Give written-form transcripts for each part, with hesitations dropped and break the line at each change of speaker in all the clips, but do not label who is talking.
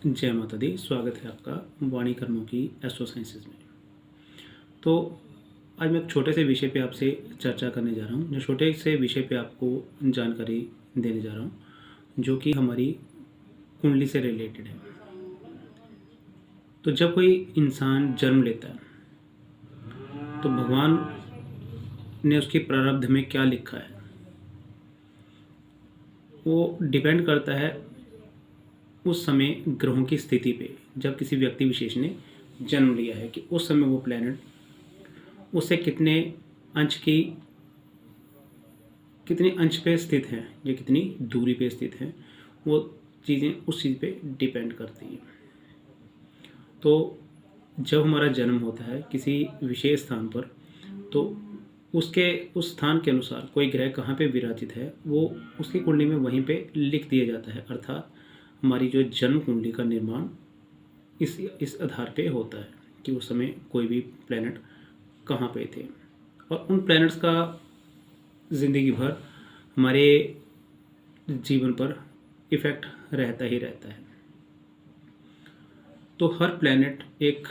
जय माता दी। स्वागत है आपका वाणी कर्मों की एस्ट्रो साइंसेज में। तो आज मैं एक छोटे से विषय पे आपसे चर्चा करने जा रहा हूँ। जो छोटे से विषय पे आपको जानकारी देने जा रहा हूँ, जो कि हमारी कुंडली से रिलेटेड है। तो जब कोई इंसान जन्म लेता है तो भगवान ने उसके प्रारब्ध में क्या लिखा है वो डिपेंड करता है उस समय ग्रहों की स्थिति पे। जब किसी व्यक्ति विशेष ने जन्म लिया है कि उस समय वो प्लैनेट उससे कितने अंश पे स्थित है या कितनी दूरी पे स्थित है, वो चीज़ें उस चीज़ पे डिपेंड करती हैं। तो जब हमारा जन्म होता है किसी विशेष स्थान पर, तो उस स्थान के अनुसार कोई ग्रह कहाँ पे विराजित है वो उसकी कुंडली में वहीं पे लिख दिया जाता है। अर्थात हमारी जो जन्म कुंडली का निर्माण इस आधार पे होता है कि उस समय कोई भी प्लैनेट कहाँ पे थे, और उन प्लैनेट्स का ज़िंदगी भर हमारे जीवन पर इफ़ेक्ट रहता ही रहता है। तो हर प्लैनेट एक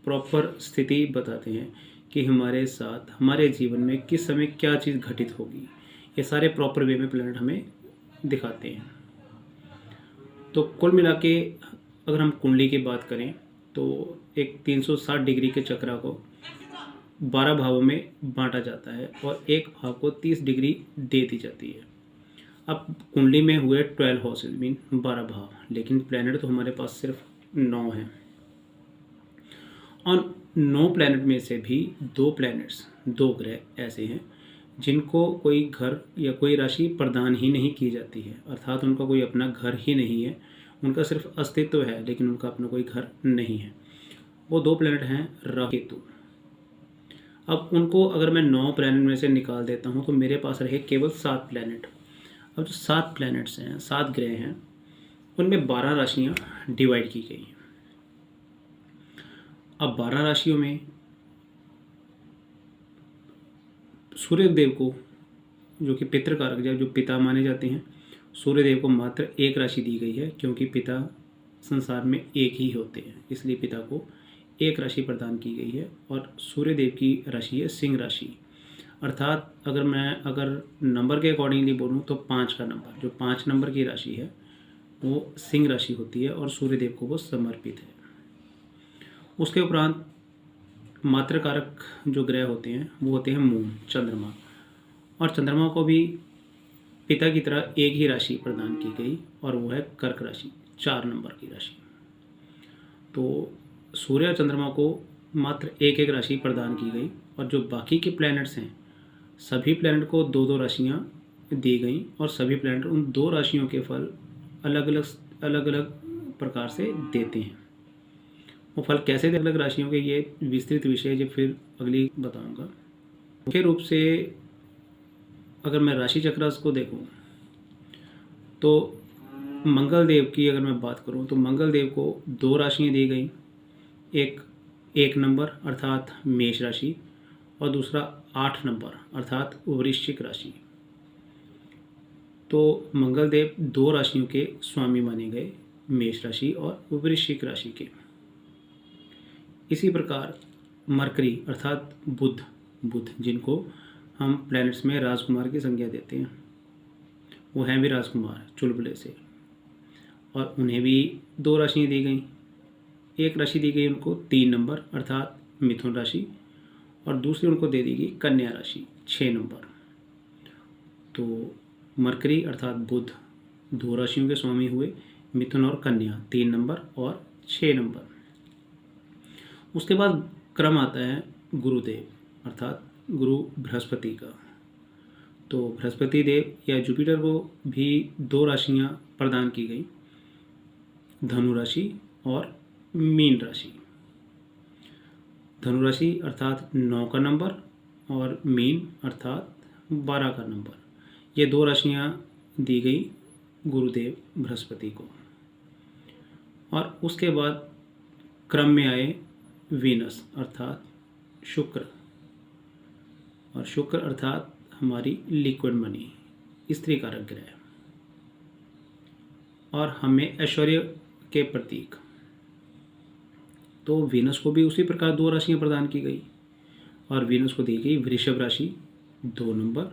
प्रॉपर स्थिति बताते हैं कि हमारे साथ हमारे जीवन में किस समय क्या चीज़ घटित होगी। ये सारे प्रॉपर वे में प्लैनेट हमें दिखाते हैं। तो कुल मिला के अगर हम कुंडली की बात करें तो एक 360 डिग्री के चक्रा को 12 भावों में बांटा जाता है और एक भाव को 30 डिग्री दे दी जाती है। अब कुंडली में हुए 12 हाउसेज मीन 12 भाव, लेकिन प्लैनेट तो हमारे पास सिर्फ 9 हैं। और 9 प्लैनेट में से भी 2 ग्रह ऐसे हैं जिनको कोई घर या कोई राशि प्रदान ही नहीं की जाती है। अर्थात उनका कोई अपना घर ही नहीं है, उनका सिर्फ अस्तित्व है लेकिन उनका अपना कोई घर नहीं है। वो 2 प्लैनेट हैं राहु केतु। अब उनको अगर मैं 9 प्लैनेट में से निकाल देता हूँ तो मेरे पास रहे केवल 7 प्लैनेट। अब जो 7 प्लैनेट्स हैं, 7 ग्रह हैं, उनमें 12 राशियाँ डिवाइड की गई हैं। अब 12 राशियों में सूर्यदेव को, जो कि पितृकारक जो पिता माने जाते हैं, सूर्यदेव को मात्र एक राशि दी गई है क्योंकि पिता संसार में एक ही होते हैं, इसलिए पिता को एक राशि प्रदान की गई है। और सूर्यदेव की राशि है सिंह राशि। अर्थात अगर नंबर के अकॉर्डिंगली बोलूँ तो 5 का नंबर, जो 5 नंबर की राशि है वो सिंह राशि होती है और सूर्यदेव को वो समर्पित है। उसके उपरांत मात्रकारक जो ग्रह होते हैं वो होते हैं मून, चंद्रमा। और चंद्रमा को भी पिता की तरह एक ही राशि प्रदान की गई और वो है कर्क राशि, 4 नंबर की राशि। तो सूर्य और चंद्रमा को मात्र एक एक राशि प्रदान की गई और जो बाकी के प्लैनेट्स हैं सभी प्लैनेट को 2 राशियां दी गई और सभी प्लैनेट उन 2 राशियों के फल अलग अलग प्रकार से देते हैं। वो फल कैसे अलग अलग राशियों के, ये विस्तृत विषय जब फिर अगली बताऊंगा। मुख्य रूप से अगर मैं राशि चक्र को देखूं तो मंगल देव की अगर मैं बात करूं तो मंगल देव को 2 राशियां दी गई, एक नंबर अर्थात मेष राशि और दूसरा 8 नंबर अर्थात वृश्चिक राशि। तो मंगल देव 2 राशियों के स्वामी माने गए, मेष राशि और वृश्चिक राशि के। इसी प्रकार मरकरी अर्थात बुध जिनको हम प्लैनेट्स में राजकुमार की संज्ञा देते हैं, वो हैं भी राजकुमार चुलबुले से, और उन्हें भी 2 राशियाँ दी गई। एक राशि दी गई उनको 3 नंबर अर्थात मिथुन राशि और दूसरी उनको दे दी गई कन्या राशि 6 नंबर। तो मरकरी अर्थात बुध 2 राशियों के स्वामी हुए, मिथुन और कन्या 3 नंबर और 6 नंबर। उसके बाद क्रम आता है गुरुदेव अर्थात गुरु बृहस्पति का। तो बृहस्पति देव या जुपिटर को भी 2 राशियाँ प्रदान की गई, धनु राशि और मीन राशि। धनु राशि अर्थात 9 का नंबर और मीन अर्थात 12 का नंबर। ये 2 राशियाँ दी गई गुरुदेव बृहस्पति को। और उसके बाद क्रम में आए वीनस अर्थात शुक्र, और शुक्र अर्थात हमारी लिक्विड मनी, स्त्री कारक ग्रह, और हमें ऐश्वर्य के प्रतीक। तो वीनस को भी उसी प्रकार 2 राशियां प्रदान की गई और वीनस को दी गई वृषभ राशि 2 नंबर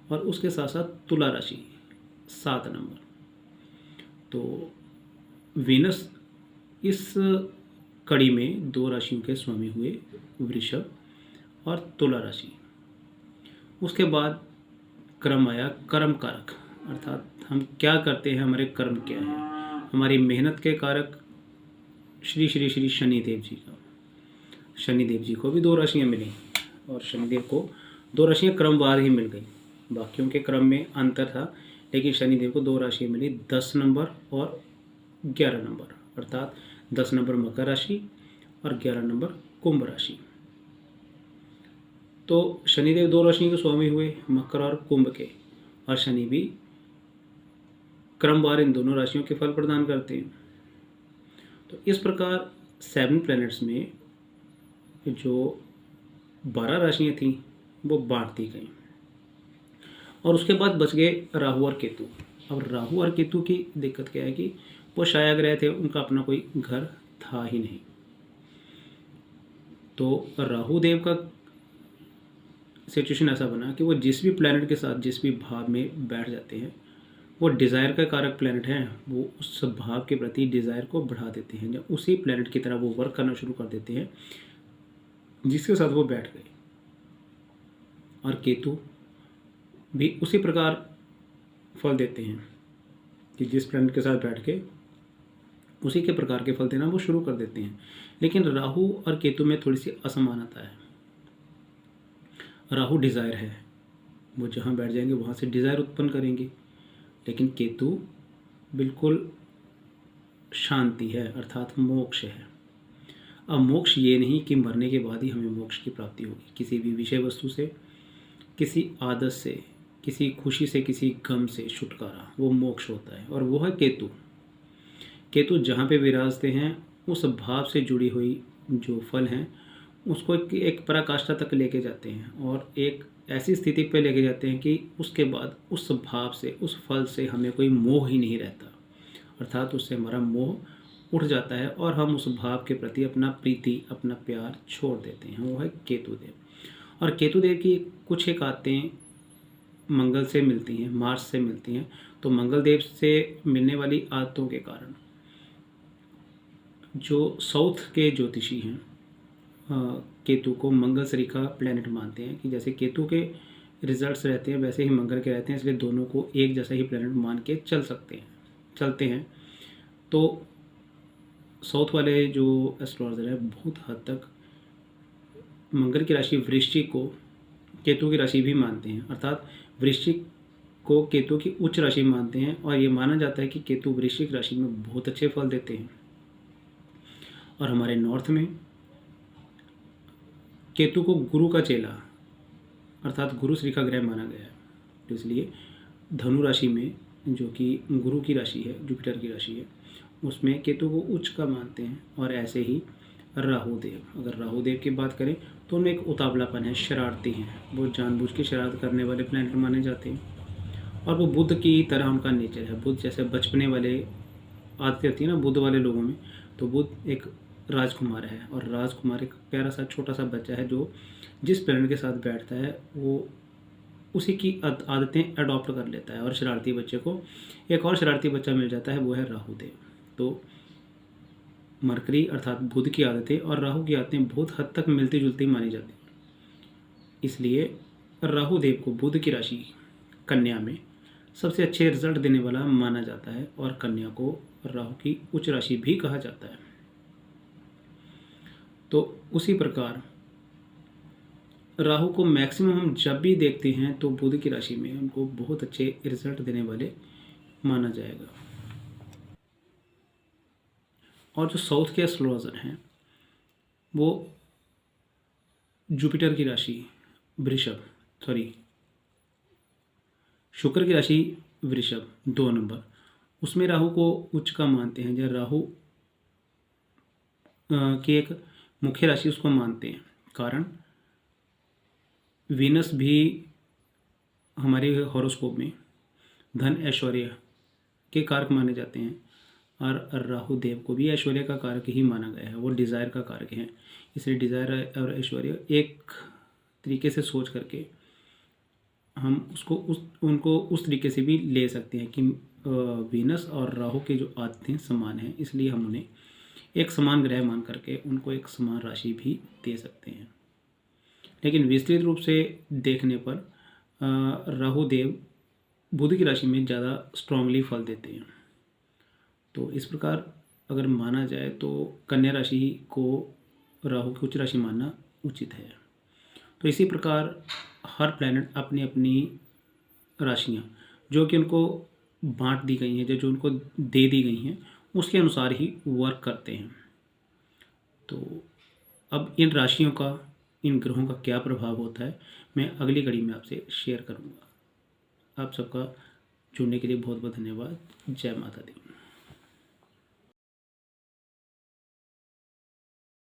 और उसके साथ साथ तुला राशि 7 नंबर। तो वीनस इस कड़ी में 2 राशियों के स्वामी हुए, वृषभ और तुला राशि। उसके बाद क्रम आया कर्म कारक, अर्थात हम क्या करते हैं, हमारे कर्म क्या है। हमारी मेहनत के कारक श्री श्री श्री शनिदेव जी का। शनिदेव जी को भी 2 राशियाँ मिली और शनिदेव को 2 राशियाँ क्रमवार ही मिल गई। बाकियों के क्रम में अंतर था, लेकिन शनिदेव को 2 राशियाँ मिली, 10 नंबर और 11 नंबर, अर्थात 10 नंबर मकर राशि और 11 नंबर कुंभ राशि। तो शनिदेव 2 राशियों के स्वामी हुए, मकर और कुंभ के, और शनि भी क्रमवार इन दोनों राशियों के फल प्रदान करते हैं। तो इस प्रकार 7 प्लैनेट्स में जो 12 राशियाँ थीं वो बांट दी गई और उसके बाद बच गए राहु और केतु। अब राहु और केतु की दिक्कत क्या है कि वो छाया ग्रह थे, उनका अपना कोई घर था ही नहीं। तो राहु देव का सिचुएशन ऐसा बना कि वो जिस भी प्लैनेट के साथ जिस भी भाव में बैठ जाते हैं, वो डिज़ायर का कारक प्लैनेट हैं, वो उस भाव के प्रति डिज़ायर को बढ़ा देते हैं, जब उसी प्लैनेट की तरह वो वर्क करना शुरू कर देते हैं जिसके साथ वो बैठ गए। और केतु भी उसी प्रकार फल देते हैं कि जिस प्लैनेट के साथ बैठ के उसी के प्रकार के फल देना वो शुरू कर देते हैं। लेकिन राहु और केतु में थोड़ी सी असमानता है। राहु डिज़ायर है, वो जहाँ बैठ जाएंगे वहाँ से डिज़ायर उत्पन्न करेंगे, लेकिन केतु बिल्कुल शांति है, अर्थात मोक्ष है। अब मोक्ष ये नहीं कि मरने के बाद ही हमें मोक्ष की प्राप्ति होगी, किसी भी विषय वस्तु से, किसी आदत से, किसी खुशी से, किसी गम से छुटकारा, वो मोक्ष होता है। और वो है केतु। केतु जहाँ पे विराजते हैं उस भाव से जुड़ी हुई जो फल हैं उसको एक पराकाष्ठा तक लेके जाते हैं और एक ऐसी स्थिति पे लेके जाते हैं कि उसके बाद उस भाव से, उस फल से हमें कोई मोह ही नहीं रहता, अर्थात उससे हमारा मोह उठ जाता है और हम उस भाव के प्रति अपना प्रीति, अपना प्यार छोड़ देते हैं। वो है केतुदेव। और केतुदेव की कुछ एक आदतें मंगल से मिलती हैं, मार्स से मिलती हैं। तो मंगल देव से मिलने वाली आदतों के कारण जो साउथ के ज्योतिषी हैं केतु को मंगल सरीखा प्लैनेट मानते हैं कि जैसे केतु के रिजल्ट्स रहते हैं वैसे ही मंगल के रहते हैं, इसलिए दोनों को एक जैसा ही प्लैनेट मान के चलते हैं। तो साउथ वाले जो एस्ट्रोलॉजर है बहुत हद तक मंगल की राशि वृश्चिक को केतु की राशि भी मानते हैं, अर्थात वृश्चिक को केतु की उच्च राशि मानते हैं और ये माना जाता है कि केतु वृश्चिक राशि में बहुत अच्छे फल देते हैं। और हमारे नॉर्थ में केतु को गुरु का चेला अर्थात गुरु श्री का ग्रह माना गया है, तो इसलिए धनु राशि में जो कि गुरु की राशि है, जुपिटर की राशि है, उसमें केतु को उच्च का मानते हैं। और ऐसे ही राहुदेव, अगर राहुदेव की बात करें तो उनमें एक उतावलापन है, शरारती हैं, वो जानबूझ के शरारत करने वाले प्लैनेट माने जाते हैं। और वो बुध की तरह उनका नेचर है, बुध जैसे बचपने वाले आदतें होती है ना बुध वाले लोगों में, तो बुध एक राजकुमार है और राजकुमार एक प्यारा सा छोटा सा बच्चा है जो जिस प्लैनेट के साथ बैठता है वो उसी की आदतें अडॉप्ट कर लेता है। और शरारती बच्चे को एक और शरारती बच्चा मिल जाता है, वो है राहुदेव। तो मरकरी अर्थात बुध की आदतें और राहु की आदतें बहुत हद तक मिलती जुलती मानी जाती हैं, इसलिए राहुदेव को बुध की राशि कन्या में सबसे अच्छे रिजल्ट देने वाला माना जाता है और कन्या को राहु की उच्च राशि भी कहा जाता है। तो उसी प्रकार राहु को मैक्सिमम हम जब भी देखते हैं तो बुध की राशि में उनको बहुत अच्छे रिजल्ट देने वाले माना जाएगा। और जो साउथ के एस्ट्रोलॉजर हैं वो जुपिटर की राशि शुक्र की राशि वृषभ 2 नंबर, उसमें राहु को उच्च का मानते हैं, जब राहु की एक मुख्य राशि उसको मानते हैं। कारण वीनस भी हमारे हॉरोस्कोप में धन ऐश्वर्य के कारक माने जाते हैं और राहु देव को भी ऐश्वर्य का कारक ही माना गया है, वो डिज़ायर का कारक हैं। इसलिए डिज़ायर और ऐश्वर्य एक तरीके से सोच करके हम उनको उस तरीके से भी ले सकते हैं कि वीनस और राहु के जो आदित्य समान हैं, इसलिए हम उन्हें एक समान ग्रह मान करके उनको एक समान राशि भी दे सकते हैं। लेकिन विस्तृत रूप से देखने पर राहु देव बुध की राशि में ज़्यादा स्ट्रांगली फल देते हैं। तो इस प्रकार अगर माना जाए तो कन्या राशि को राहु की उच्च राशि मानना उचित है। तो इसी प्रकार हर प्लैनेट अपनी अपनी राशियाँ जो कि उनको बांट दी गई हैं, जो उनको दे दी गई हैं, उसके अनुसार ही वर्क करते हैं। तो अब इन राशियों का, इन ग्रहों का क्या प्रभाव होता है, मैं अगली कड़ी में आपसे शेयर करूँगा। आप सबका जुड़ने के लिए बहुत बहुत धन्यवाद। जय माता दी।